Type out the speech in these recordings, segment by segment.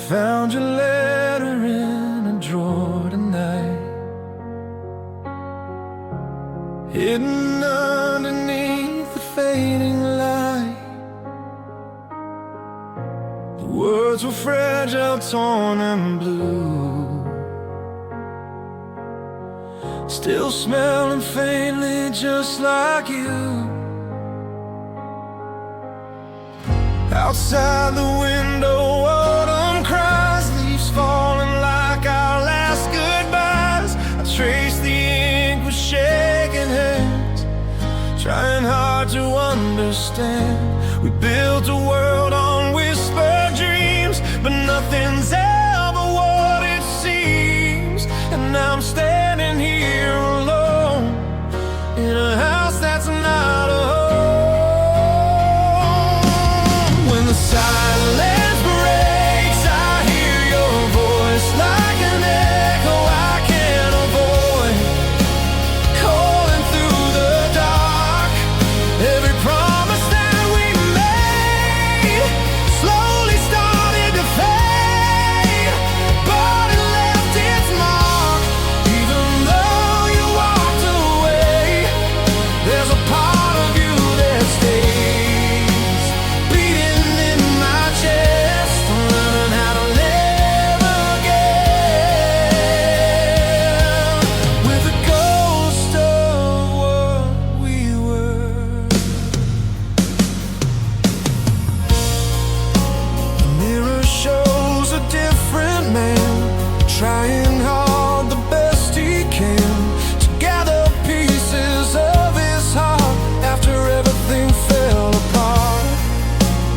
found your letter in a drawer tonight, hidden underneath the fading light. The words were fragile, torn and blue, still smelling faintly just like you. Outside the window, autumn cries, leaves falling like our last goodbyes. I trace the ink with shaking hands, trying hard to understand. We built a world on whispered dreams, but nothing's ever what it seems. And now I'm standing here alone in a house that's not a home. When the silence breaks, I hear your voice like an echo I can't avoid, calling through the dark. Every promise that we made slowly started to fade, but it left its mark. Even though you walked away, there's a part of you that stays, beating in my chest, learning how to live again with a ghost of what we were. The mirror shows a different man, trying hard the best he can to gather pieces of his heart after everything fell apart.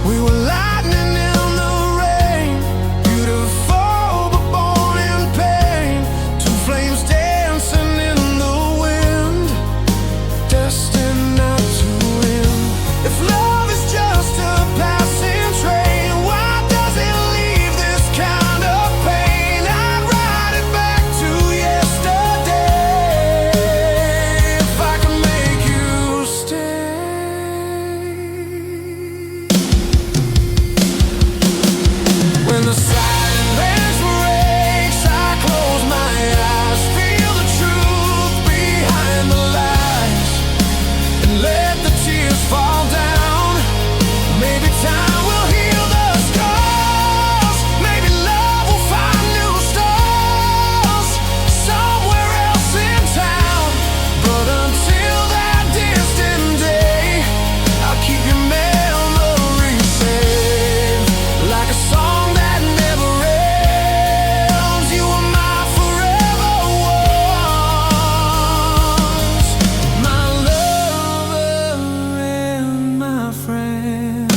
We were lightning in the rain, beautiful but born in pain. Two flames dancing in the wind, destined not to win. If love is just a passing train, why does it leave this kind of pain? I'd ride it back to yesterday if I could make you stay. When the silence breaks, I close my eyes, feel the truth behind the lies, and let the tears fall down. Maybe time will heal the scars, maybe love will find new stars somewhere else in town. But until that distant day, I'll keep your memory safe, like a song that never ends. You were my forever ones, my lover and my friend.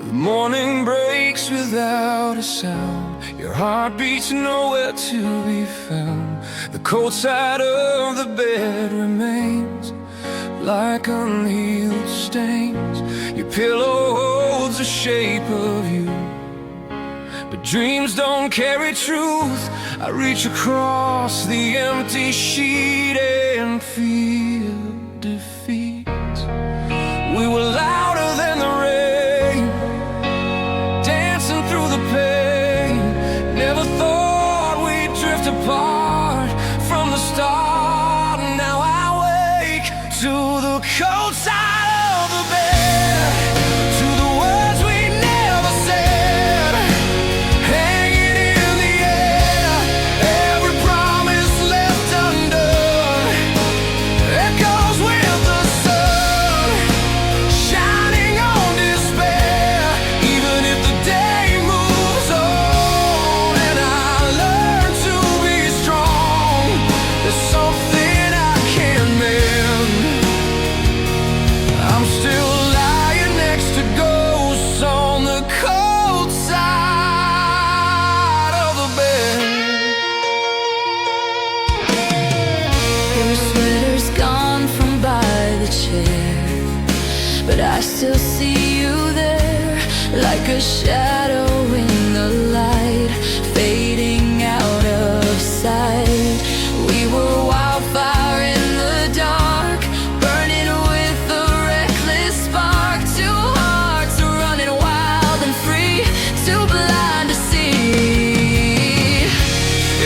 The morning breaks without a sound, your heart beats nowhere to be found. The cold side of the bed remains like unhealed stains. Your pillow holds the shape of you, but dreams don't carry truth. I reach across the empty sheet and feel defeat. We were louder than the rain, dancing through the pain. Never thought we'd drift apart from the start. Now I wake to the cold side of the bed, to the words we never said, hanging in but I still see you there, like a shadow in the light, fading out of sight. We were wildfire in the dark, burning with a reckless spark. Two hearts running wild and free, too blind to see.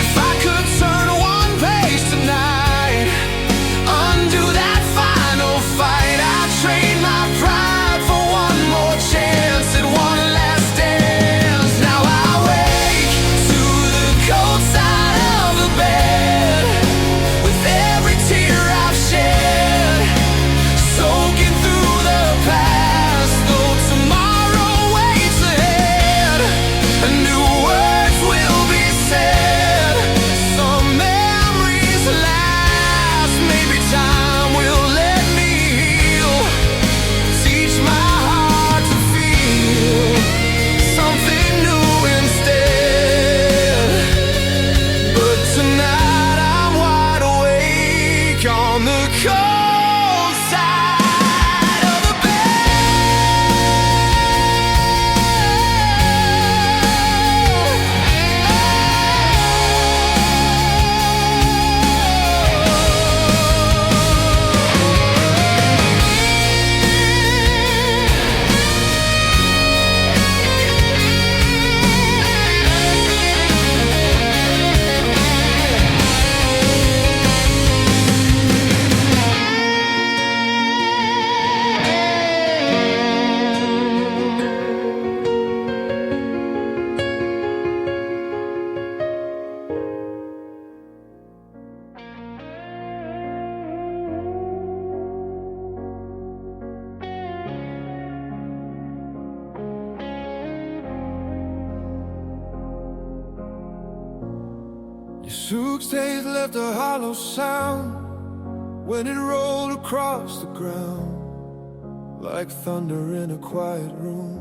If I could turn one page tonight, undo that final fight, I'd trade my pride for one more chance at one last dance. Now I wake to the cold side of the bed, with every tear I've shed, soaking through the past, though tomorrow waits ahead. New words will be said, some memories last. Maybe time will let me heal, teach my heart to feel something new instead. But tonight I'm wide awake on the cold side of the Your suitcase left a hollow sound when it rolled across the ground, like thunder in a quiet room,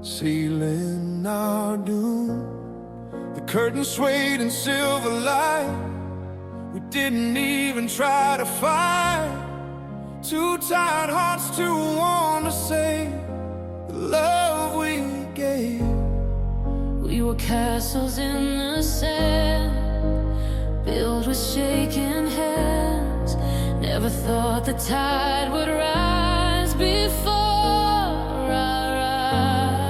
sealing our doom. The curtain swayed in silver light, we didn't even try to fight. Two tired hearts, too warm to say the love we gave. We were castles in the sand, built with shaking hands. Never thought the tide would rise before our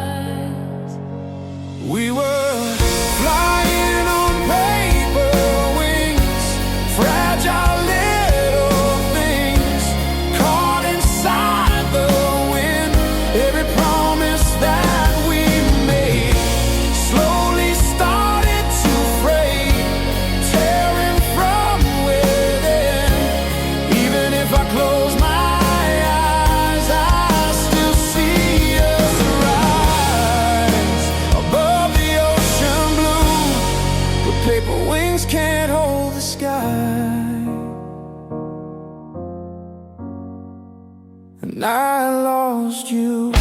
eyes. We were flying on paper wings, fragile little things, caught inside the wind. Every promise that we made slowly started to fray, tearing from within. Even if I close my eyes, I still see us rise above the ocean blue. But paper wings can't hold the sky, and I lost you.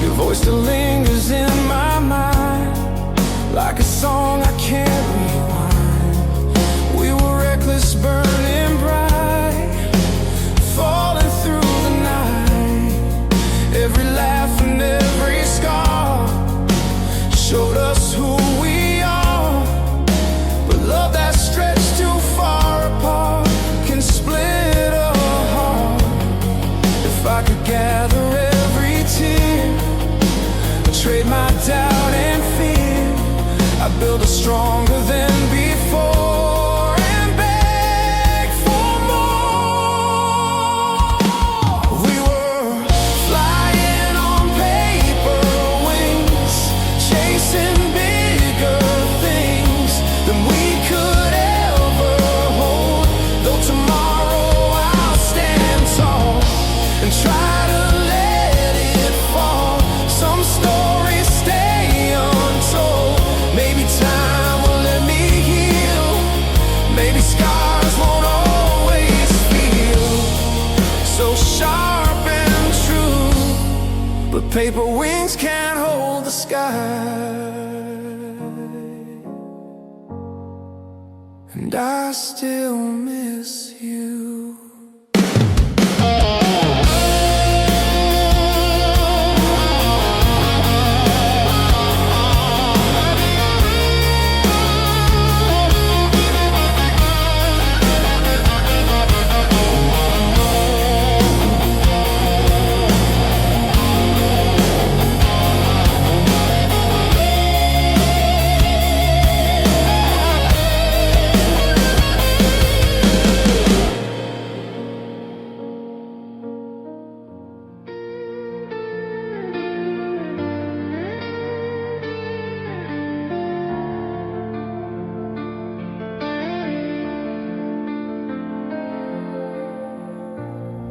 Your voice still lingers in my mind, like a song I can't rewind. We were reckless, burning bright, falling through the night. Every laugh and every paper wings can't hold the sky. And I still miss you.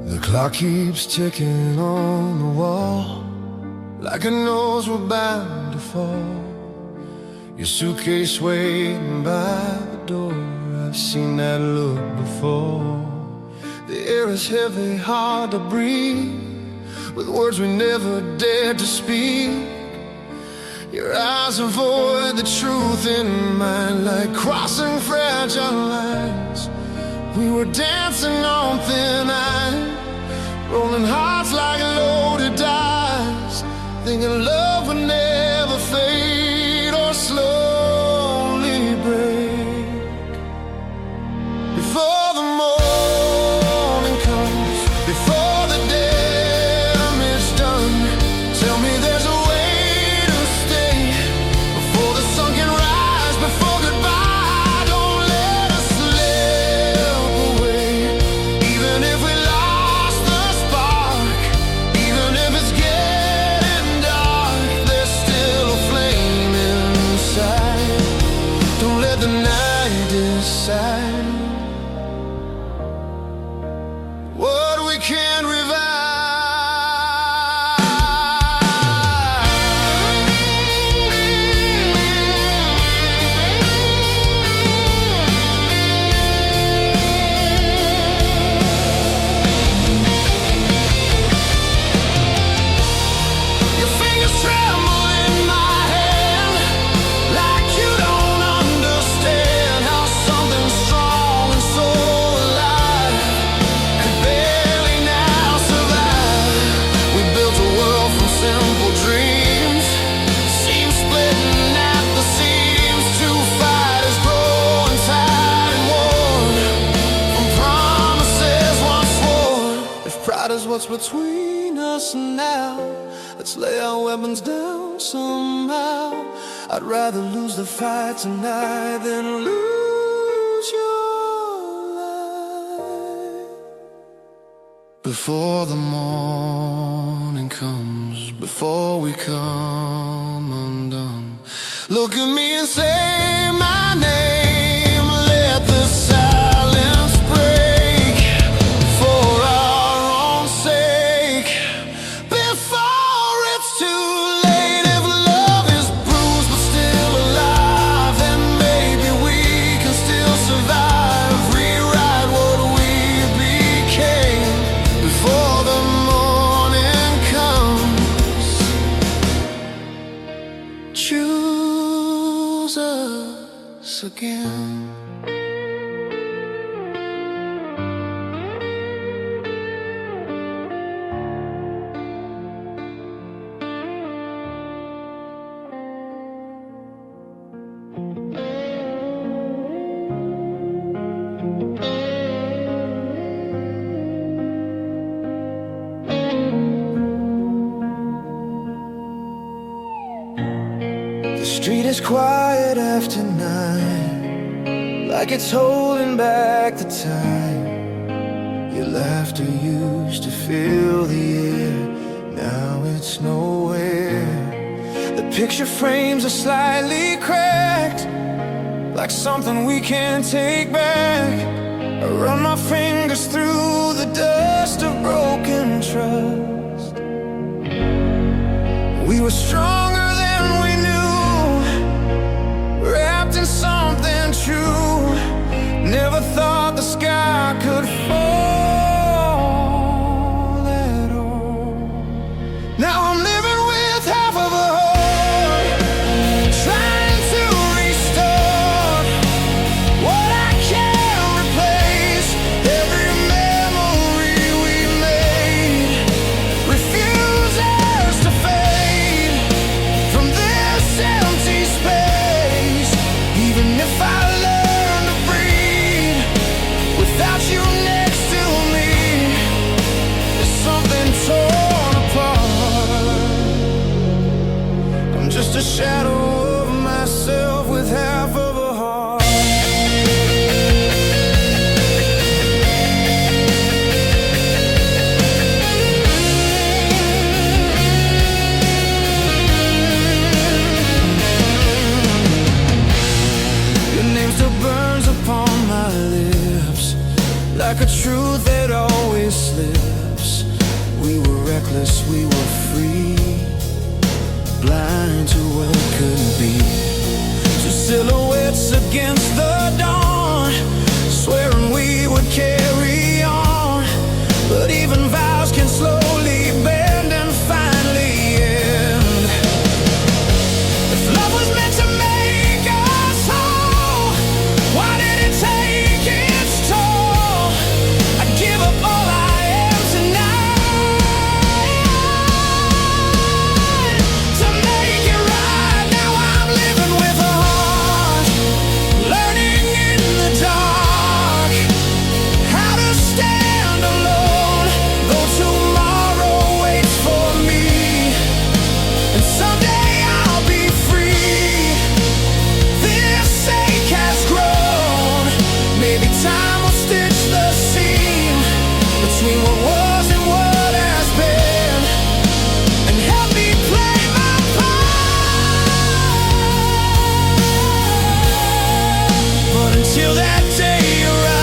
The clock keeps ticking on the wall, like it knows we're bound to fall. Your suitcase waiting by the door, I've seen that look before. The air is heavy, hard to breathe, with words we never dared to speak. Your eyes avoid the truth in mine, like crossing fragile lines. We were dancing on thin ice, rolling hearts like loaded dice, thinking love would never fade or slowly break. Before the morning comes, before the damage done, tell me there's a way to stay before the sun can rise, before goodbye. Don't let us slip away, even if we lost the spark, even if it's getting dark, there's still a flame inside. Don't let the night decide what we can't revive. Your fingers tremble in my hand, like you don't understand how something strong and so alive could barely now survive. We built a world from simple dreams, seams splitting at the seams. Two fighters growing tired and worn from promises once sworn. If pride is what's between us now, let's lay our weapons down somehow. I'd rather lose the fight tonight than lose your life. Before the morning comes, before we come undone, look at me and say my name. Let the silence break for our own sake, before it's too late. If love is bruised but still alive, then maybe we can still survive, rewrite what we became before the morning comes. Choose us again. The street is quiet after 9, like it's holding back the time. Your laughter used to fill the air, now it's nowhere. The picture frames are slightly cracked, like something we can't take back. I run my fingers through the dust of broken trust. We were stronger than we knew, wrapped in something true. Never thought the sky could fall at all. Now I'm living shadow of myself with half of a heart. Your name still burns upon my lips, like a truth that always slips. We were reckless, we were free, blind to what could be. Two silhouettes against the dawn, swearing we would carry on. But even vows can slowly bend and finally end. If love was meant to make us whole, why did it take its toll? I'd give up all I am tonight to make it right. Now I'm living with a heart, learning in the dark how to stand alone, though tomorrow waits for me. And someday I'll be free. This ache has grown. Maybe time will stitch the seam between what was and what has been, and help me play my part. But until that day arrives,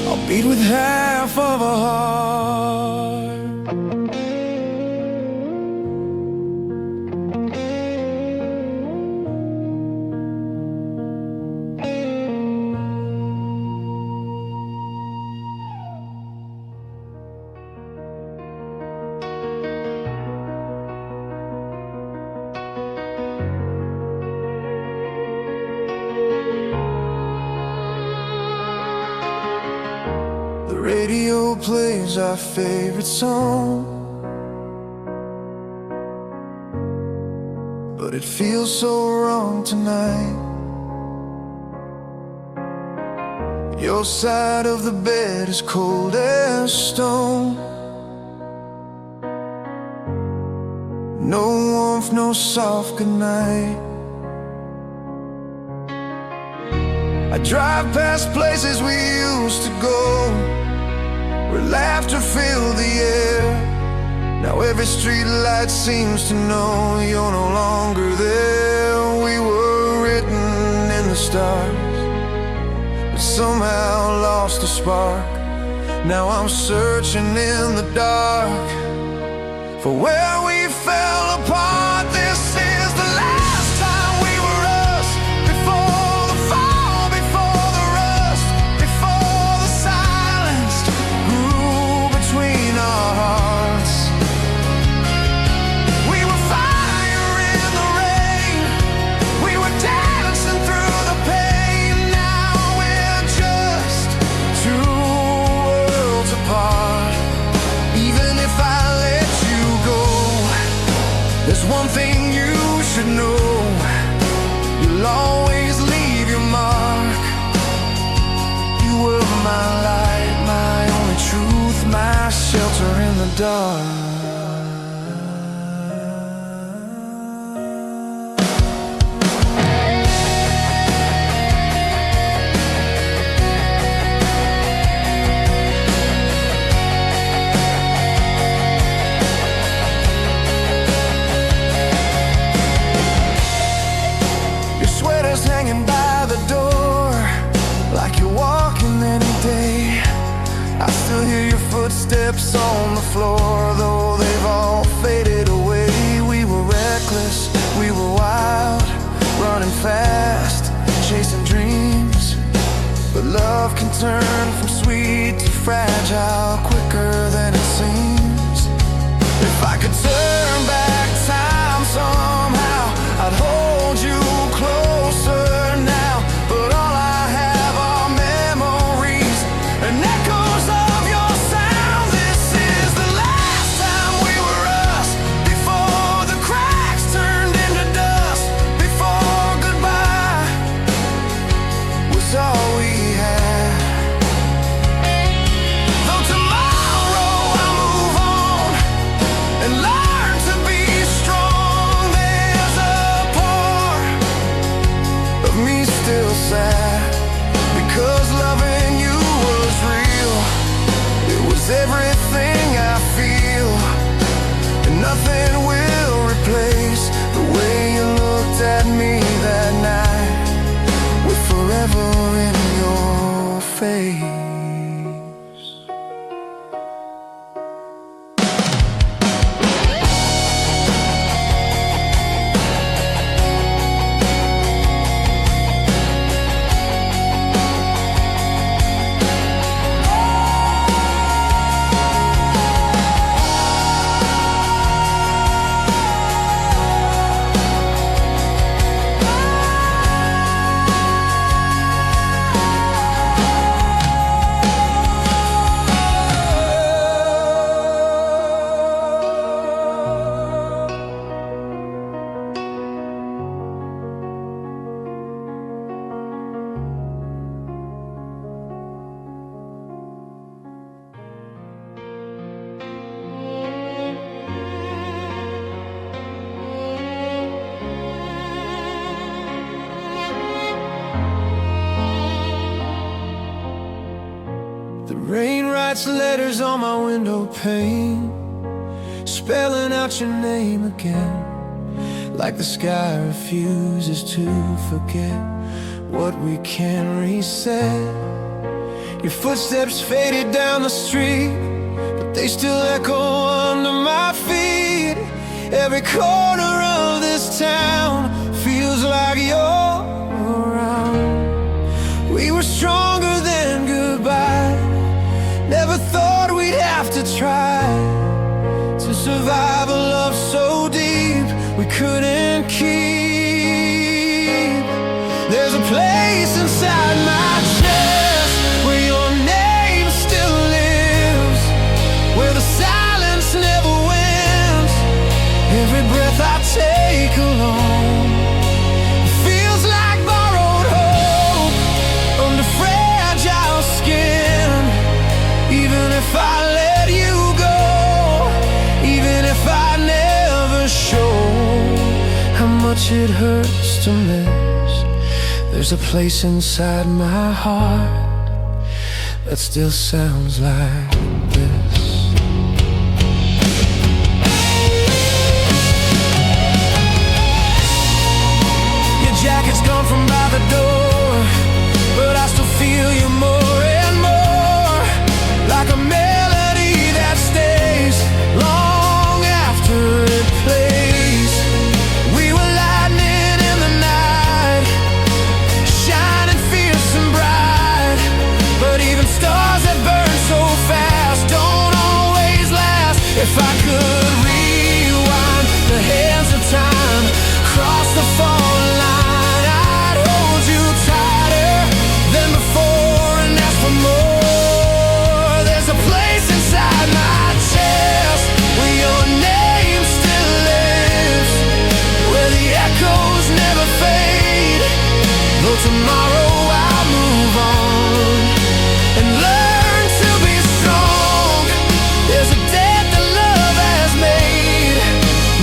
I'll beat with half of a heart. The radio plays our favorite song, but it feels so wrong tonight. Your side of the bed is cold as stone. No warmth, no soft goodnight. I drive past places we used to go, where laughter filled the air. Now every street light seems to know you're no longer there. We were written in the stars, but somehow lost the spark. Now I'm searching in the dark for where we fell apart. This is the last time we were us, before the fall, before the rust, before the silence grew between our hearts. We were fire in the rain, we were dancing through the pain. Now we're just two worlds apart. Even if I let you go, there's one thing you should know: you'll always leave your mark. You were my light, my only truth, my shelter in the dark. Your sweater's hanging by the door, like you're walking any day. I still hear your footsteps on the floor, though they've all faded away. We were reckless, we were wild, running fast, chasing dreams. But love can turn from sweet to fragile quicker than it seems. If I could turn back time somehow, I'd hold you closer now. But all I have are memories and echoes of your sound. This is the last time we were us, before the cracks turned into dust, before goodbye was all we had. Though tomorrow I'll move on writes letters on my window pane, spelling out your name again, like the sky refuses to forget what we can't reset. Your footsteps faded down the street, but they still echo under my feet. Every corner of this town feels like you're around. We were stronger than goodbye, never thought we'd have to try to survive a love so deep we couldn't keep. There's a place inside my chest where your name still lives, where the silence never wins. Every breath I take alone feels like borrowed hope under fragile skin. Even if I let you go, even if I never show how much it hurts to miss, there's a place inside my heart that still sounds like this. Your jacket's gone from by the door, but I still feel you more and more, like a melody that stays long after it plays. We were lightning in the night, shining fierce and bright, but even stars that burn so fast don't always last. If I could rewind the hands of time, cross the falling line, I'd hold you tighter than before and ask for more. There's a place inside my chest where your name still lives, where the echoes never fade. Though tomorrow I'll move on and learn to be strong, there's a debt that love has made.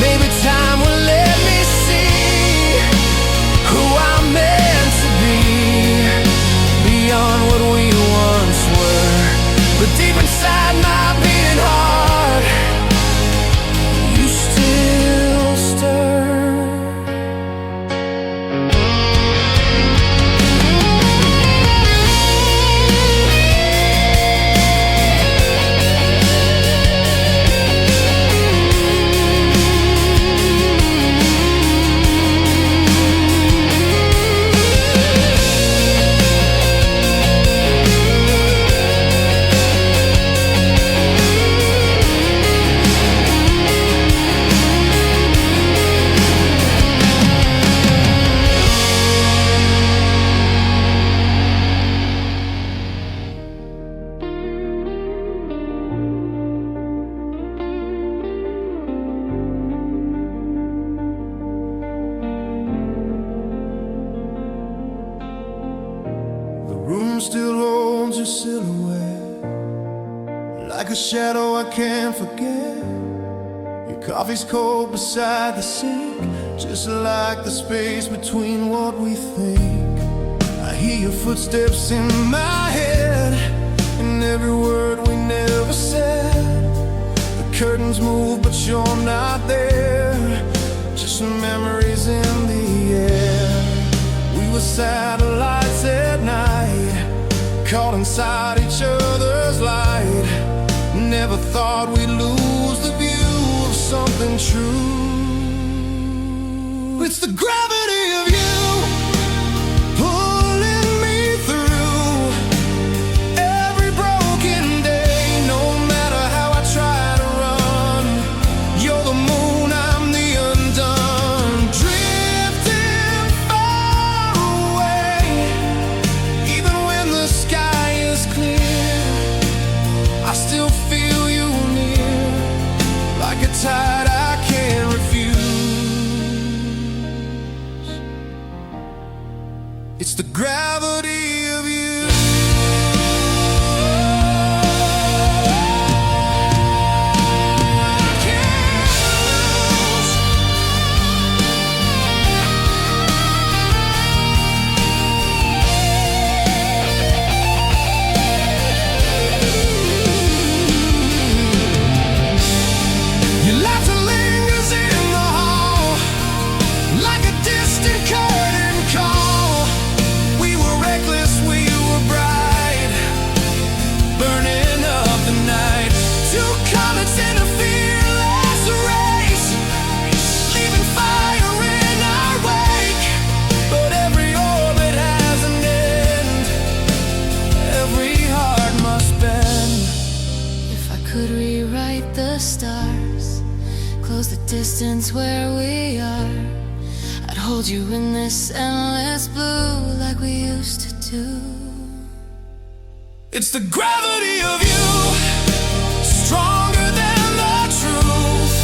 Maybe time will let me see who I'm meant to be, beyond what we once were. But deep inside my beating heart, you still stir. The room still holds your silhouette, like a shadow I can't forget. Your coffee's cold beside the sink, just like the space between what we think. I hear your footsteps in my head, and every word we never said. The curtains move but you're not there, just memories in the air. We were satellites at night, caught inside each other's light. Never thought we'd lose the view of something true. It's the gravity of you pulling me through every broken day. No matter how I try to run, you're the moon, I'm the undone. Drifting far away, even when the sky is clear, I still feel you near, like a tide I can't refuse. It's the gravity of you. hold you in this endless blue like we used to do. It's the gravity of you, stronger than the truth,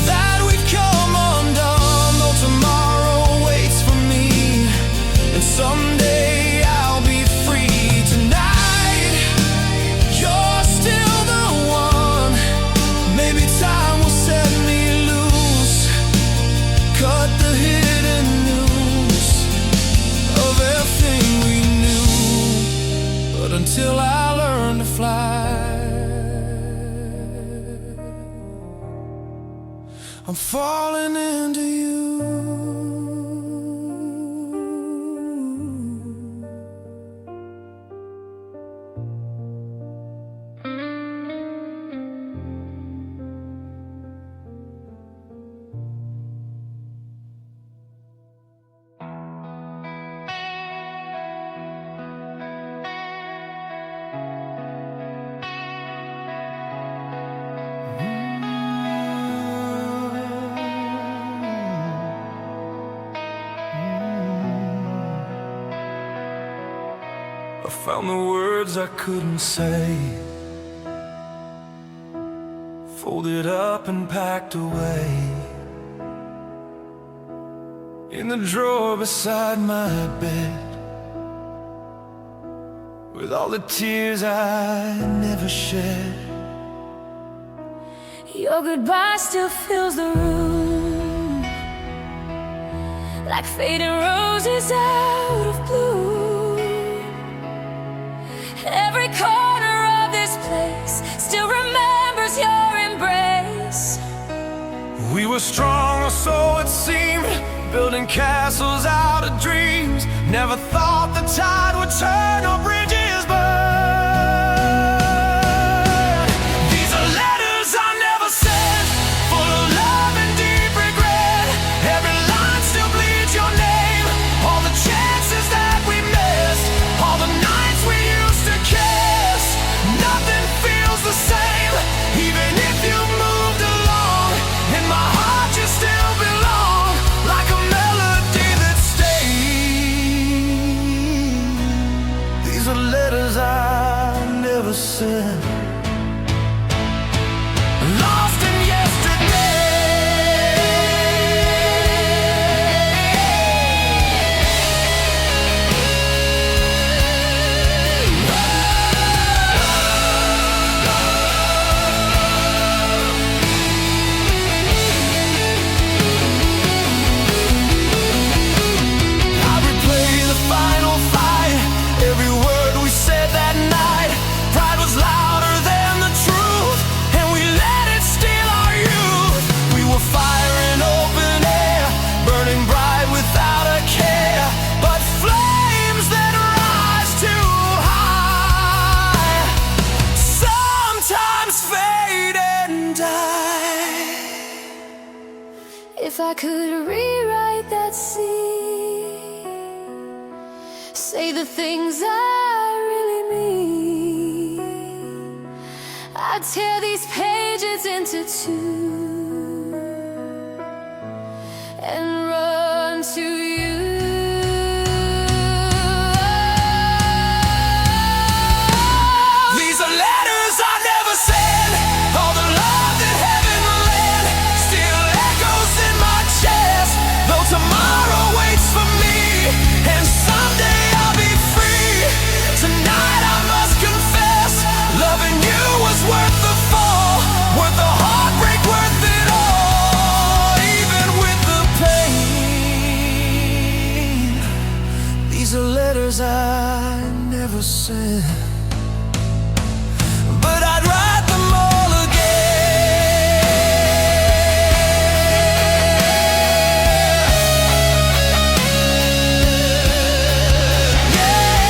that we've come undone. Though tomorrow waits for me, and someday I'll be free. Tonight, you're still the one. Maybe time will set me loose, cut the hidden news of everything we knew. But until I learn to fly, I'm falling into you. I found the words I couldn't say, folded up and packed away in the drawer beside my bed, with all the tears I never shed. Your goodbye still fills the room like fading roses out of bloom. Every corner of this place still remembers your embrace. We were strong, or so it seemed, building castles out of dreams. Never thought the tide would turn or bridges burn. These are letters I never sent, full of love and deep regret. Every line still bleeds your name, all the chances that we missed, all the nights we used to kiss. Nothing feels the same, even if you moved along. In my heart you still belong, like a melody that stays. These are letters I never sent, lost in If I could rewrite that scene, say the things I really mean, I'd tear these pages into two and run to you. These are letters I never sent, all the love that heaven lent still echoes in my chest. Though tomorrow waits for me, and someday I'll be free. Tonight I must confess, loving you was worth the fall, worth the heartbreak, worth it all, even with the pain. These are letters I never sent, but I'd write them all again. Yeah,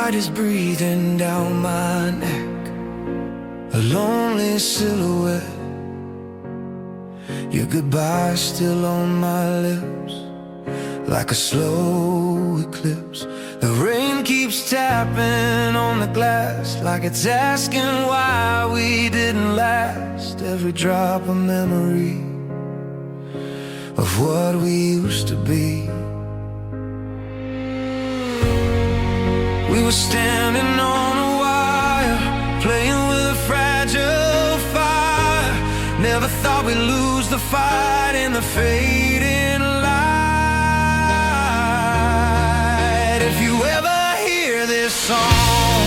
light is breathing down my neck, a lonely silhouette. Your goodbye still on my lips, like a slow eclipse. The rain keeps tapping on the glass, like it's asking why we didn't last. Every drop a memory of what we used to be. We were standing on a wire, playing with a fragile fire. Never thought we'd lose the fight in the fading light. If you ever hear this song,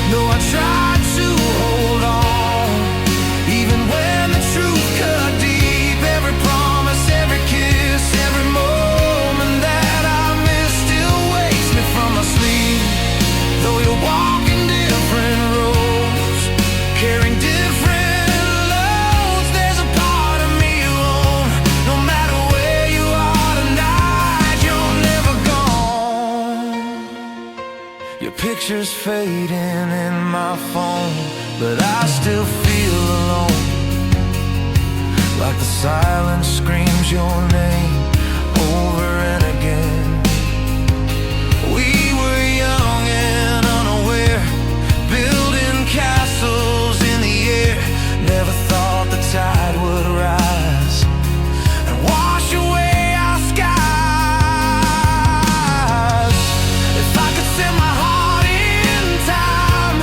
though I tried to hold on, even when the truth cut deep, every promise, every kiss, every moment that I missed still wakes me from my sleep. Though you're walking different roads, carrying different loads, there's a part of me alone. No matter where you are tonight, you're never gone. Your picture's fading in my phone, but I still feel alone, like the silence screams your name over and again. We were young and unaware, building castles in the air. Never thought the tide would rise and wash away our skies. If I could set my heart in time,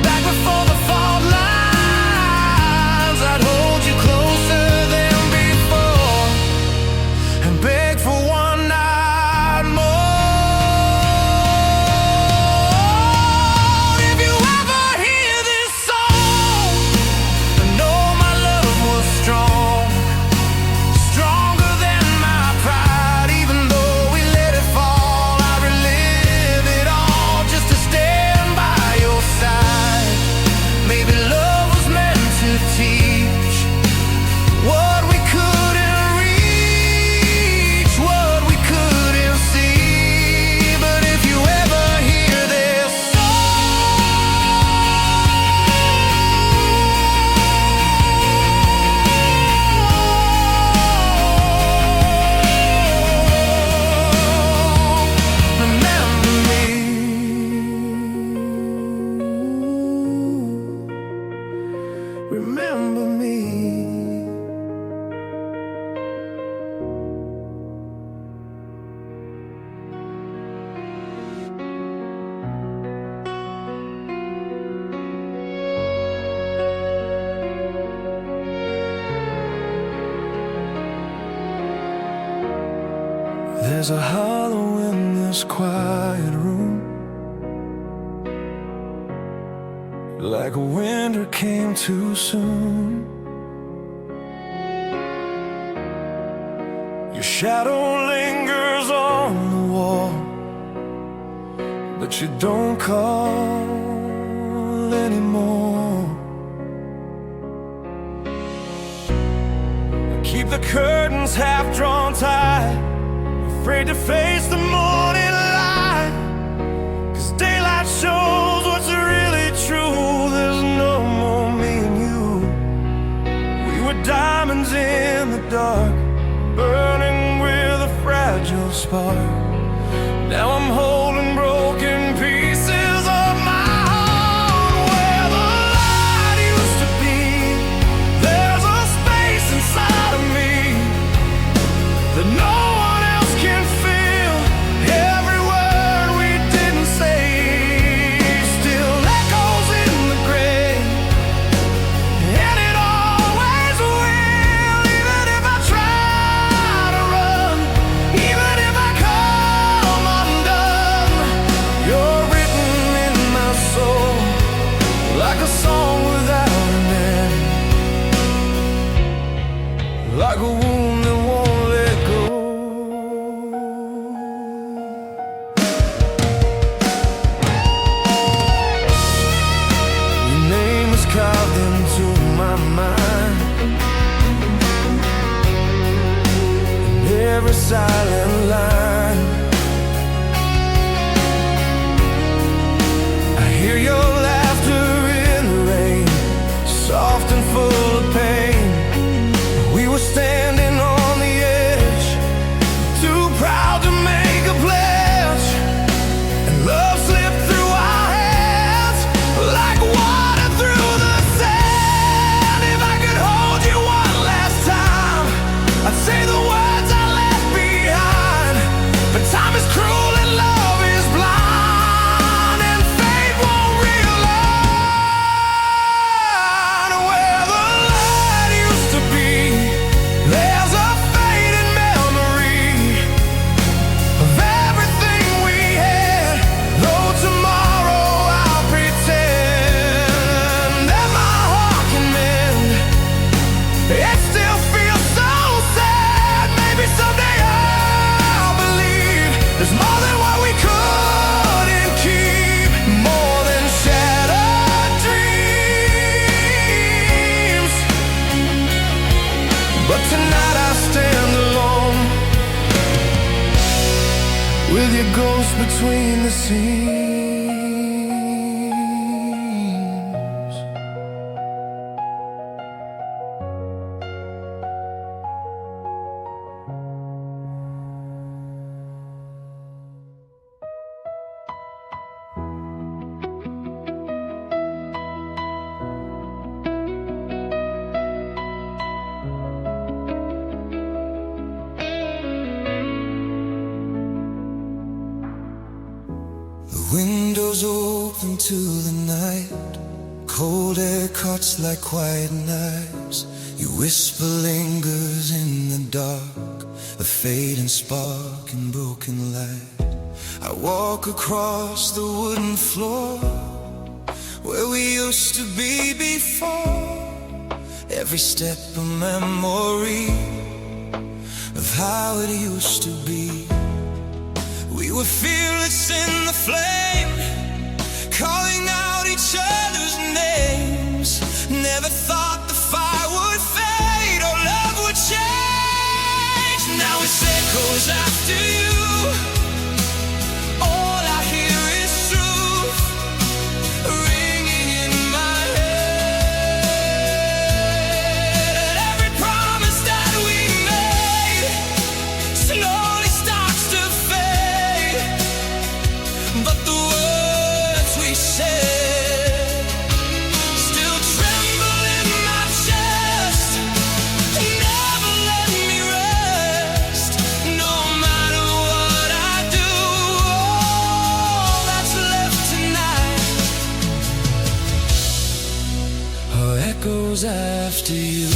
back before the fault lines, I'd hold you closer than before and beg for one night more. If you ever hear this song, I know my love was strong, stronger than my pride. Even though we let it fall, I relive it all just to stand by your side. Maybe love was meant to teach what we couldn't reach, what we couldn't see. But if you ever hear this song, remember me. Remember me. There's a hollow in this quiet room, like winter came too soon. Your shadow lingers on the wall, but you don't call anymore. Keep the curtains half drawn tight, afraid to face the morning light, 'cause daylight shows what's really true. There's no more me and you. We were diamonds in the dark, burning with a fragile spark. Now I'm holding broken pieces of my heart. Where the light used to be, there's a space inside of me that no one else can feel. Every word we didn't say still echoes in the grave, and it always will. Even if I try to run, even if I come undone, you're written in my soul, like a song without an end, like a wound that won't let go. Your name is carved into my mind, in every silent line. a ghost between the scenes. Windows open to the night, cold air cuts like quiet knives. Your whisper lingers in the dark, a fading spark in broken light. I walk across the wooden floor where we used to be before. Every step a memory of how it used to be. We were fearless in the flame, calling out each other's names. Never thought the fire would fade or love would change. Now it's echoes after you. All I hear is truth ringing in my head. Every promise that we made slowly starts to fade. But the words we said still tremble in my chest, never let me rest. No matter what I do, all that's left tonight are echoes after you.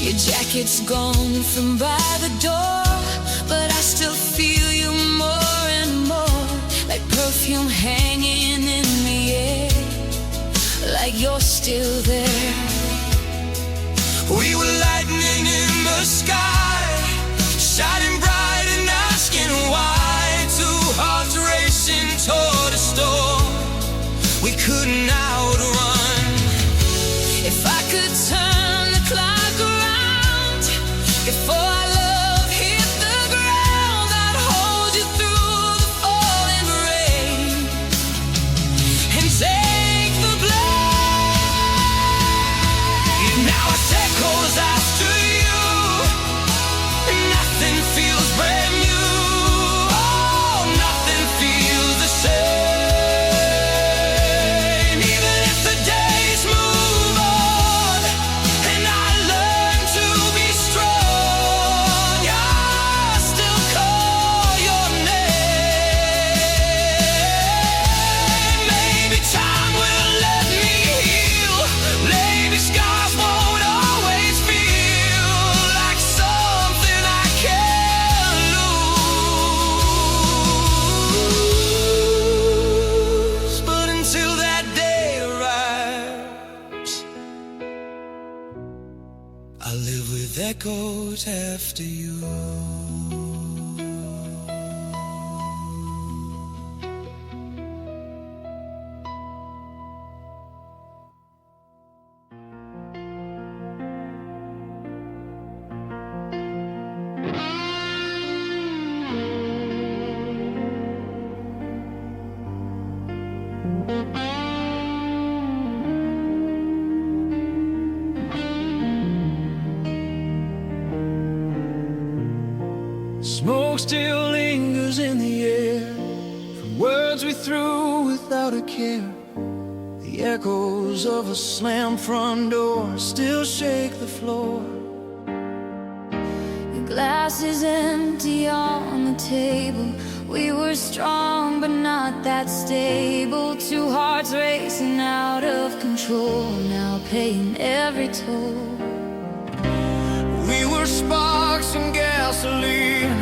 Your jacket's gone from by the door, but I still feel you more and more, like perfume hanging in the air, like you're still there. We were lightning in the sky, shining bright and asking why. Two hearts racing toward a storm we couldn't outrun. If I could turn the clock around before our love hit the ground, I'd hold you through the falling rain and take the blame. Now it's echoes after you, nothing feels brand new. Oh, nothing feels the same. Even if the days move on and I learn to be strong, I still call your name. Maybe time will let me heal. Maybe scars won't always feel like something I can't lose. But until that day arrives, I live with echoes after you. Smoke still lingers in the air from words we threw without a care. The echoes of a slammed front door still shake the floor. Your glass is empty on the table. We were strong but not that stable. Two hearts racing out of control, now paying every toll. We were sparks and gasoline,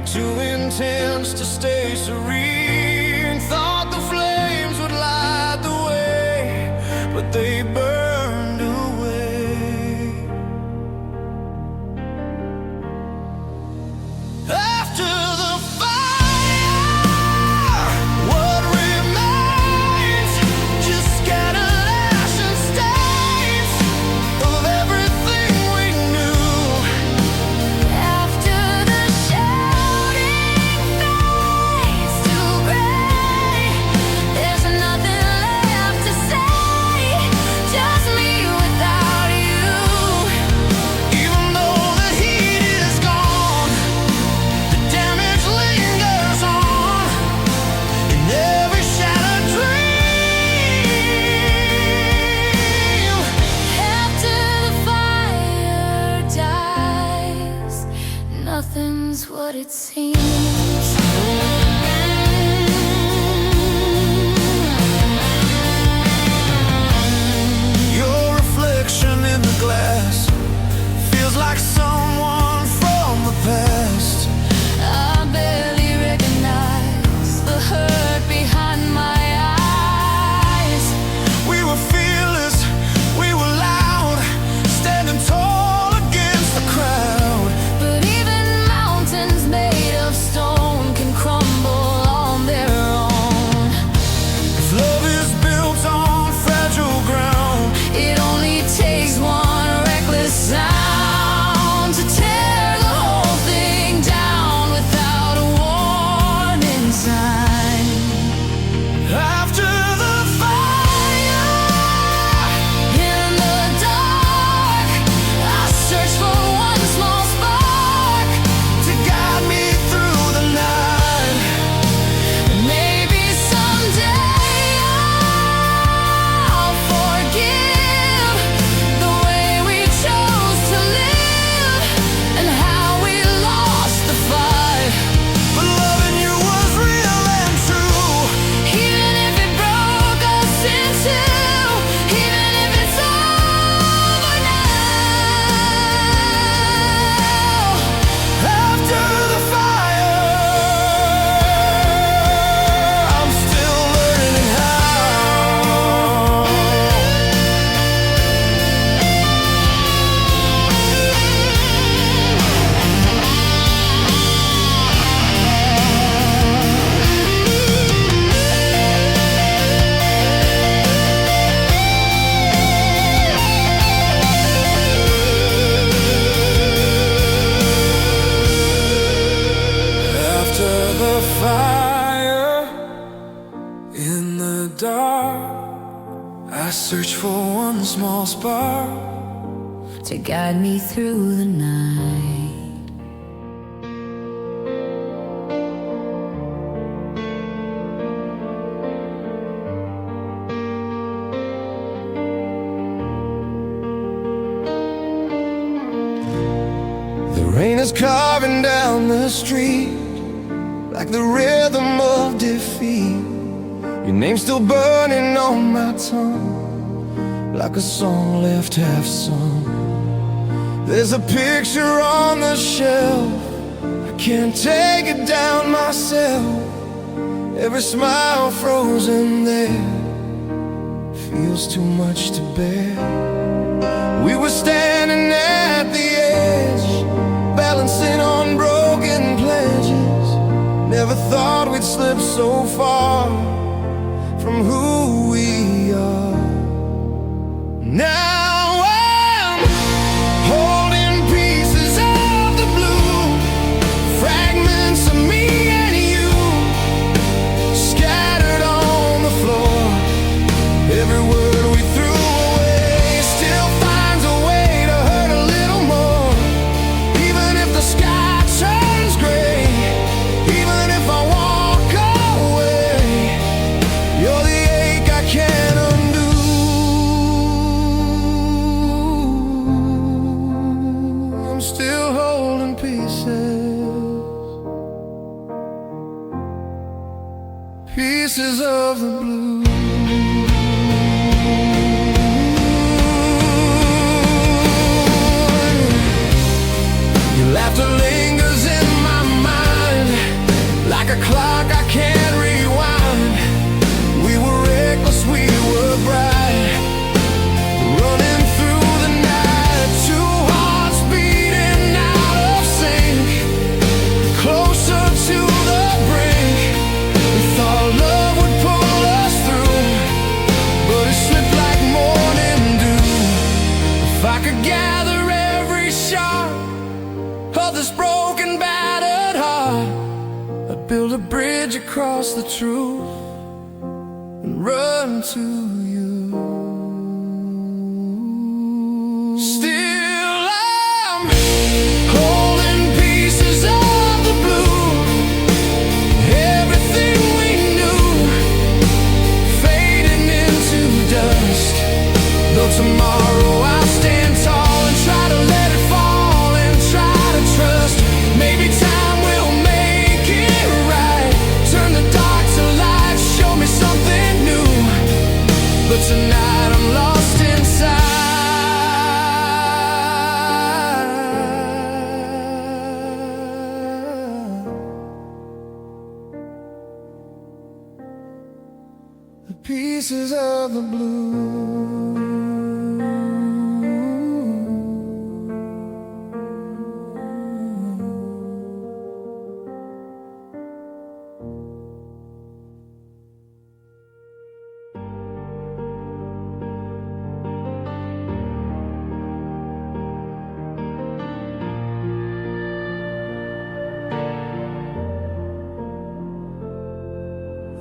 too intense to stay serene. Thought the flames would light the way, but they burned away. After the fire, what remains? Just scattered ash and stains of everything Your reflection in the glass feels like someone from the past. I barely recognize the hurt behind my eyes. We were fearless, we were loud, standing tall against the crowd. But even mountains made of stone can crumble on their own. If love is built on fragile ground, It only takes one reckless sound to tear the whole thing down without a warning sign. after the fire, In the dark, I search for one small spark to guide me through the night. Maybe someday I'll forgive the way we chose to live and how we lost the fight. But loving you was real and true. Even if it broke us in two, even if it's over now. After the fire, I'm still learning after the fire, in the dark, I search for one small spark To guide me through the night. The rain is carving down the street like the rhythm of defeat. Your name's still burning on my tongue like a song left half sung. There's a picture on the shelf, I can't take it down myself. Every smile frozen there feels too much to bear. We were standing at the edge, balancing on broken pledges. Never thought we'd slip so far from who we are. Now I'm holding pieces of the blue, fragments of me and you, scattered on the floor. Every word we threw away still finds a way to hurt a little more. Even if the sky turns gray, even if I walk away, you're the ache I can't undo. I'm still holding pieces of the blue. Your laughter lingers in my mind like a clock I can't rewind. We were reckless, we were bright, running through the night. Two hearts beating out of sync, closer to the brink. We thought love would pull us through, but it slipped like morning dew. If I could gather every shot of this broken, battered heart, I'd build a bridge across the truth and run to you. Still I'm holding pieces of the blue. Everything we knew fading into dust. Though tomorrow I'll stand tall and try to let it fall and try to trust. Maybe time will make pieces of the blue.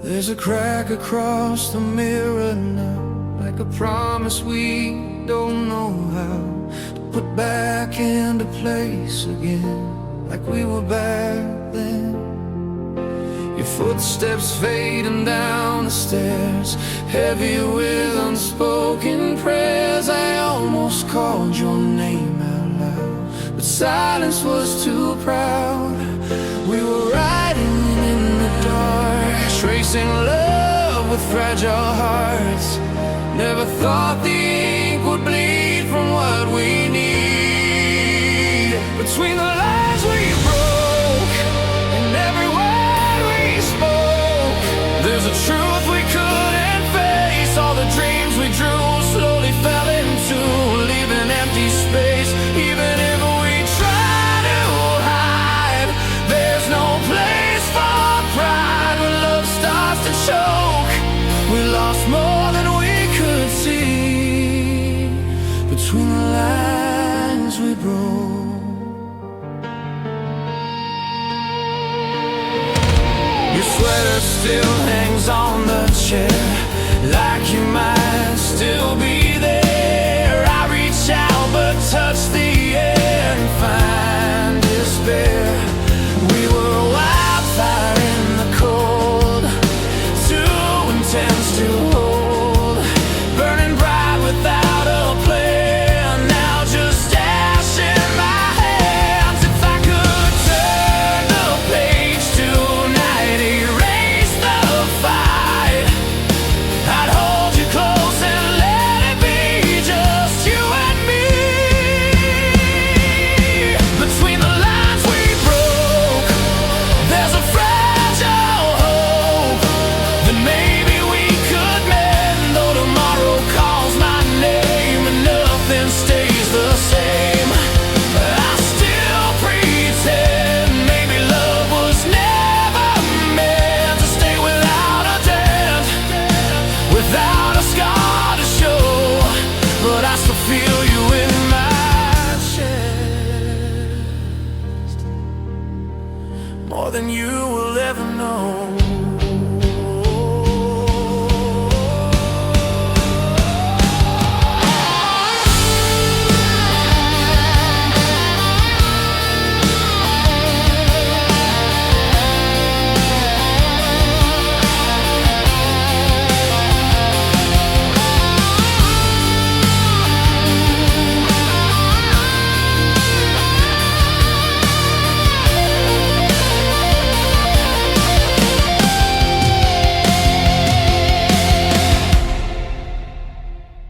There's a crack across the mirror now, like a promise we don't know how to put back into place again, like we were back then. Your footsteps fading down the stairs, heavy with unspoken prayers. I almost called your name out loud, but silence was too proud. We were riding in the dark, tracing love with fragile hearts. Never thought the ink would bleed from what we need. Between the lines we broke and every word we spoke, there's a truth we couldn't face. All the dreams we drew slowly fell into leaving empty space. Even if we try to hide, there's no place for pride. When love starts to choke, we lost more than we could see. Between the lines we broke. Your sweater still hangs on the chair, like you might still be there. I reach out but touch the air and find despair. We were wildfire in the cold, too intense to hold, burning bright without a plan. Now just ash in my hands. If I could turn the page tonight, erase the fight, I'd hold you close and let it be just you and me. Between the lines we broke, there's a fragile hope that maybe we could mend. Though tomorrow calls my name and nothing stays the same, I still pretend maybe love was never meant to stay without a dent, without a scar to show. But I still feel you in my chest, more than you will ever know.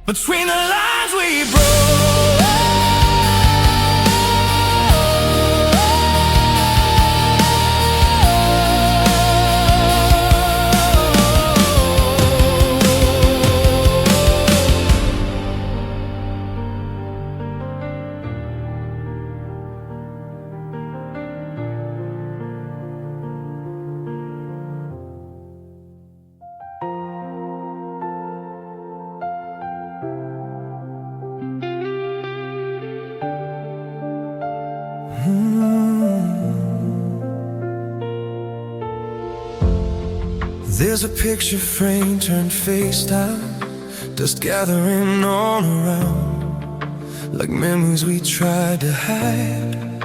Between the lines we broke. There's a picture frame turned face down, dust gathering all around, like memories we tried to hide,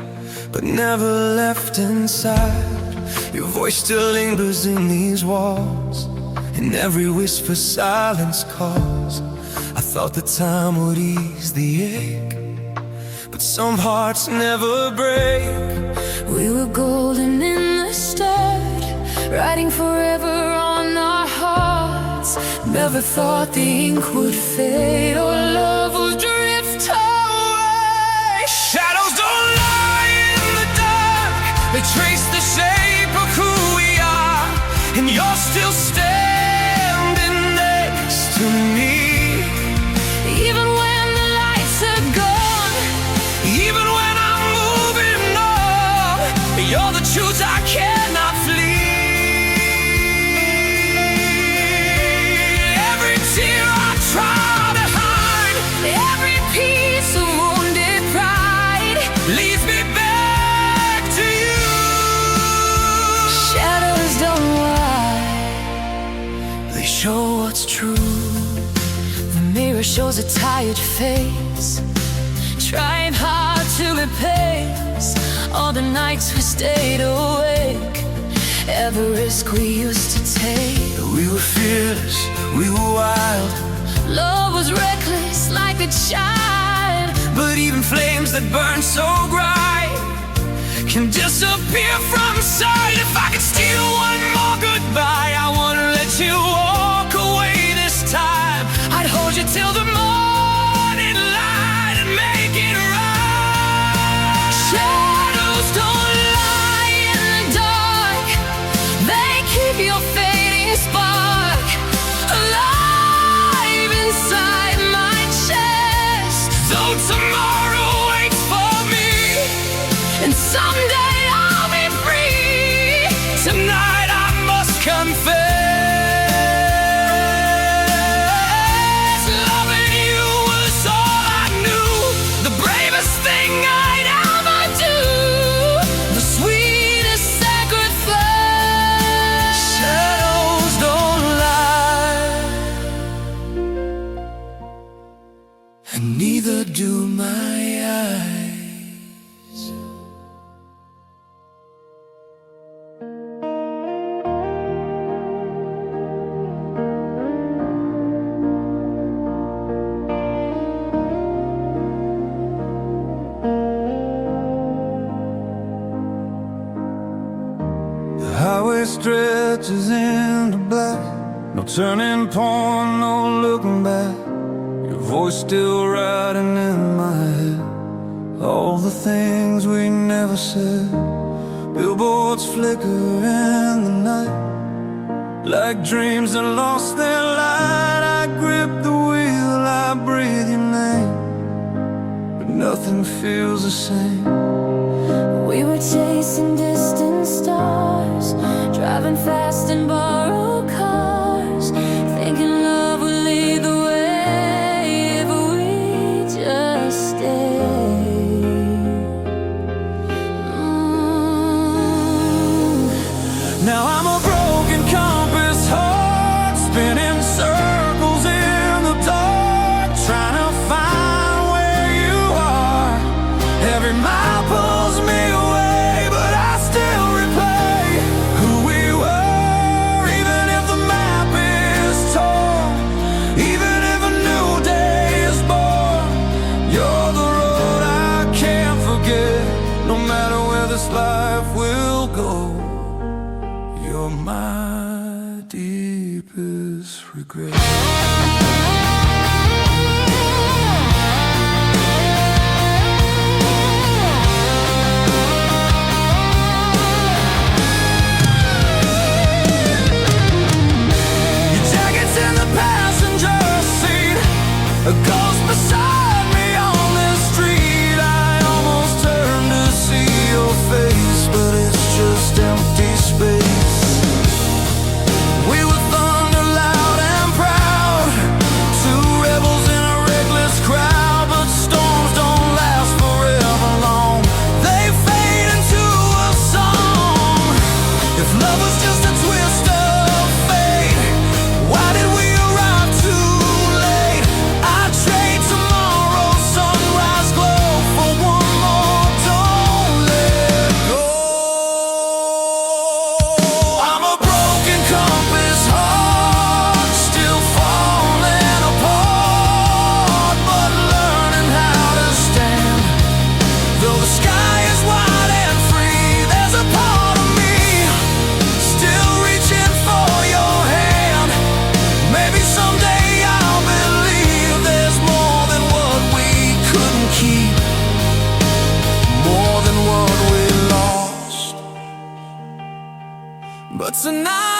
but never left inside. Your voice still lingers in these walls, and every whisper silence calls. I thought the time would ease the ache, but some hearts never break. We were golden in the start, writing forever on our hearts. Never thought the ink would fade or love would drift away. Shadows don't lie in the dark, they trace the shape of who we are, and you're still standing there. shows a tired face, trying hard to replace all the nights we stayed awake, every risk we used to take. We were fearless, we were wild, love was reckless like a child. but even flames that burn so bright can disappear from sight. If I could steal one more goodbye, I wanna let you walk away this time. I'd hold you till the morning light and make it right. Shadows don't lie in the dark, they keep your fading spark alive inside my chest. Though tomorrow waits for me, And someday I'll be free. tonight I must confess, loving you was all I knew, the bravest thing I'd ever do, The sweetest sacrifice. shadows don't lie, and neither do my eyes. The highway stretches into black, no turning point, no looking back. Your voice still riding in my head, all the things we never said. Billboards flicker in the night, like dreams that lost their light. I grip the wheel, I breathe your name, but nothing feels the same. We were chasing distant stars, driving fast in borrowed cars, thinking love would lead the way if we just stayed. Now I'm a broken compass, heart spinning circles in the dark, trying to find where you are. Every mile pulls me away, but I still replay who we were. Even if the map is torn, even if a new day is born, you're the road I can't forget. No matter where this life will go, you're my deepest regret. Your jacket's in the passenger seat, a ghost beside me on this street. I almost turned to see your face, but it's just empty space. We were thunder loud and proud, two rebels in a reckless crowd. But storms don't last forever long, they fade into a song. If love was just a twist of fate, why did we arrive too late? I'd trade tomorrow's sunrise glow for one more, don't let go. I'm a broken compass, heart still falling apart, but learning how to stand. Though the sky is wide and free, there's a part of me still reaching for your hand. Maybe someday I'll believe there's more than what we couldn't keep, more than what we lost. But tonight